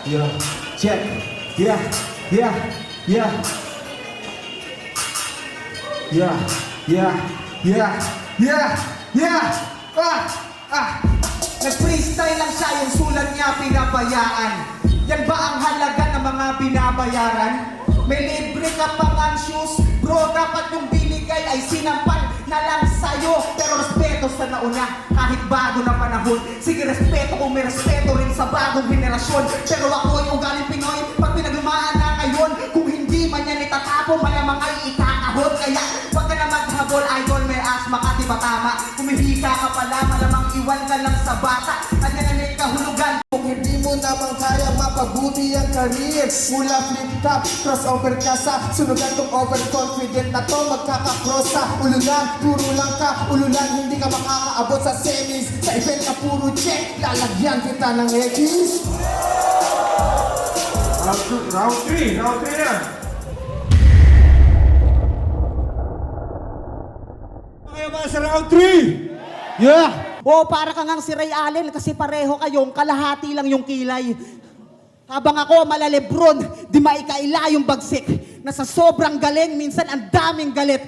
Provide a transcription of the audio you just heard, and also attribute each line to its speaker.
Speaker 1: Yeah, check. Yeah, yeah, yeah. Yeah, yeah, yeah, yeah, yeah.
Speaker 2: Nag-freestyle lang siya, yung sulat niya pinabayaan. Yan ba ang halaga ng mga binabayaran? May libre ka pang ang shoes, bro, dapat yung binigay ay sinampal na lang sa'yo. Pero respeto sa nauna, kahit bago na panahon. Sige, respeto kung may respeto rin sa bagong henerasyon. Pero ako ay ugaling Pinoy, pag pinaglumaan na ngayon, kung hindi man yan itatapon, malamang ay ikakahon. Kaya wag ka na maghabol, idol, may asma ka, di ba tama? Kumihika ka pala, malamang iwan ka lang sa bata. At yan ang may kahulugan.
Speaker 3: Kung hindi mo naman kaya mapabuti ang career, mula flip top, crossover ka sa sunugan tong overconfident na to, magkakakross sa ululan, puro lang ka, ululan, hindi ka makakaabot sa semis, sa event na puro check, lalagyan kita ng X.
Speaker 1: Round 3 na.
Speaker 4: Kaya ba sa round 3? Yeah!
Speaker 2: O para ka ngang si Ray Allen kasi pareho kayong kalahati lang yung kilay. Habang ako malalebron, di maikaila yung bagsik. Na sa sobrang galing, minsan ang daming galit.